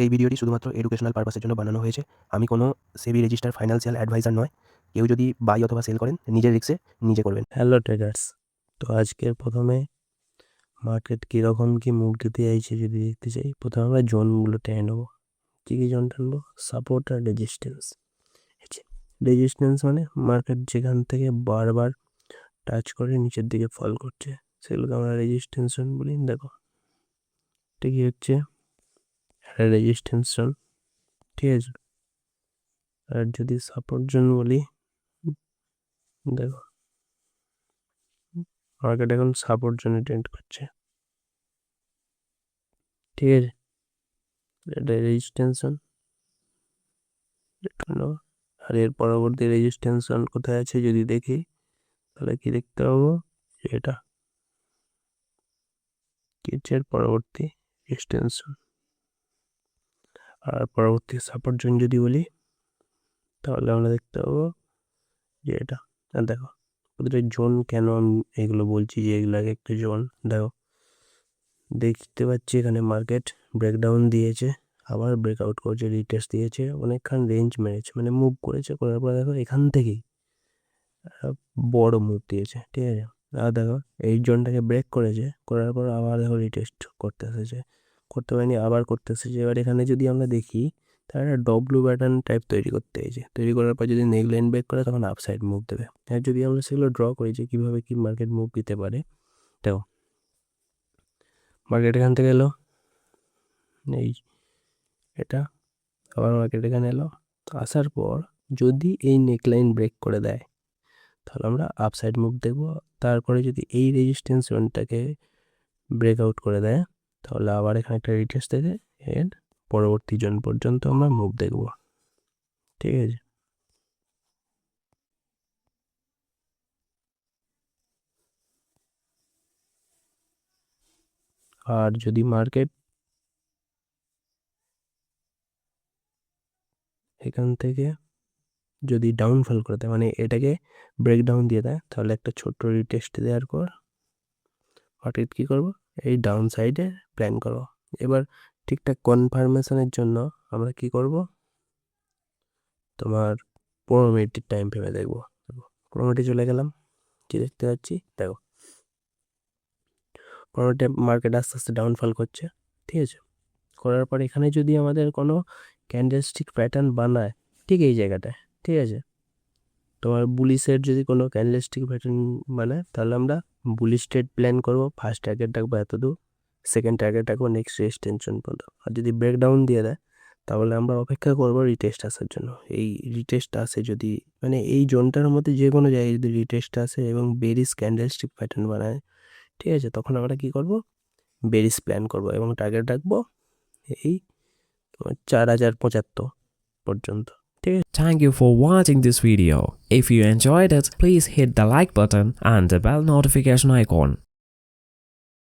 এই ভিডিওটি শুধুমাত্র এডুকেশনাল পারপাসের জন্য বানানো হয়েছে। আমি কোনো সেবি রেজিস্টার ফাইন্যান্সিয়াল অ্যাডভাইজার নয়। কেউ যদি বাই অথবা সেল করেন নিজের রিস্কে নিজে করবেন। হ্যালো ট্রেডার্স, তো আজকের প্রথমে মার্কেট কীরকম কী মুভ দিতে চাইছে যদি দেখতে চাই, প্রথমে আমরা জোনগুলো টেনে নেবো। কী কী জোন টানবো? সাপোর্ট আর রেজিস্ট্যান্স। রেজিস্ট্যান্স মানে মার্কেট যেখান থেকে বারবার টাচ করে নিচের দিকে ফল করছে, সেগুলোকে আমরা রেজিস্ট্যান্স জোন বলি। দেখো ঠিকই হচ্ছে একটা রেজিস্ট্যান্স জোন, ঠিক আছে। আর যদি সাপোর্ট জোন বলি, দেখো মার্কেট এখন সাপোর্ট জোনে ট্রেন্ড করছে, ঠিক আছে। এটা রেজিস্ট্যান্স জোন। আর এর পরবর্তী রেজিস্ট্যান্স জোন কোথায় আছে যদি দেখি, তাহলে কি দেখতে পাবো, এটা এর পরবর্তী রেজিস্ট্যান্স জোন। আর পরবর্তী সাপোর্ট জোন যদি বলি, তাহলে আমরা দেখতে পাবো যে এটা। আর দেখো প্রতিটা জোন কেন আমি এগুলো বলছি যে এগুলো একটা জোন, দেখো দেখতে পাচ্ছি এখানে মার্কেট ব্রেকডাউন দিয়েছে, আবার ব্রেকআউট করেছে, রিটেস্ট দিয়েছে, অনেকক্ষণ রেঞ্জ মেরেছে, মানে মুভ করেছে, করার পর দেখো এখান থেকেই বড় মুভ দিয়েছে, ঠিক আছে। আর দেখো এই জোনটাকে ব্রেক করেছে, করার পর আবার দেখো রিটেস্ট করতে এসেছে, করতে পারেনি, আবার করতে এসেছে। এবার এখানে যদি আমরা দেখি, তাহলে একটা ডব্লু প্যাটার্ন টাইপ তৈরি করতে হয়েছে, তৈরি করার পর যদি নেক লাইন ব্রেক করে তখন আপসাইড মুভ দেবে। আর যদি আমরা সেগুলো ড্র করি যে কীভাবে কি মার্কেট মুভ দিতে পারে, দেখো মার্কেট এখান থেকে এলো, এই এটা, আবার মার্কেট এখানে এলো, আসার পর যদি এই নেকলাইন ব্রেক করে দেয় তাহলে আমরা আপসাইড মুভ দেখব। তারপরে যদি এই রেজিস্ট্যান্স জোনটাকে ব্রেকআউট করে দেয় তাহলে আবার এখানে একটা রিটেস্ট থেকে এর পরবর্তী জোন পর্যন্ত আমরা মুভ দেখব, ঠিক আছে। আর যদি মার্কেট এখান থেকে যদি ডাউনফল করে দেয়, মানে এটাকে ব্রেকডাউন দিয়ে দেয়, তাহলে একটা ছোট্ট রিটেস্ট দেওয়ার পর মার্কেট কী করবো, এই ডাউন সাইডে প্ল্যান করবো। এবার ঠিকঠাক কনফার্মেশনের জন্য আমরা কি করব, তোমার 15 মিনিটের টাইম ফ্রেমে দেখবো। 15 মিনিটে চলে গেলাম, কি দেখতে পাচ্ছি, দেখো 15 মিনিটে মার্কেট আস্তে আস্তে ডাউনফল করছে, ঠিক আছে। করার পর এখানে যদি আমাদের কোনো ক্যান্ডেলস্টিক প্যাটার্ন বানায় ঠিক এই জায়গাটায়, ঠিক আছে, তোমার বুলিশের যদি কোনো ক্যান্ডেলস্টিক প্যাটার্ন বানায় তাহলে আমরা বুলিশ ট্রেড প্ল্যান করবো। ফার্স্ট টার্গেট রাখবো এতদূর, সেকেন্ড টার্গেট রাখবো নেক্সট রেজিস্ট্যান্স পর্যন্ত। আর যদি ব্রেকডাউন দিয়ে দেয় তাহলে আমরা অপেক্ষা করবো রিটেস্ট আসার জন্য। এই রিটেস্ট আসে যদি, মানে এই জোনটার মধ্যে যে কোনো জায়গায় যদি রিটেস্ট আসে এবং বেরিস ক্যান্ডেলস্টিক প্যাটার্ন বানায়, ঠিক আছে, তখন আমরা কি করব, বেরিস প্ল্যান করব এবং টার্গেট রাখবো এই 4075 পর্যন্ত। Thank you for watching this video. If you enjoyed it, please hit the like button and the bell notification icon.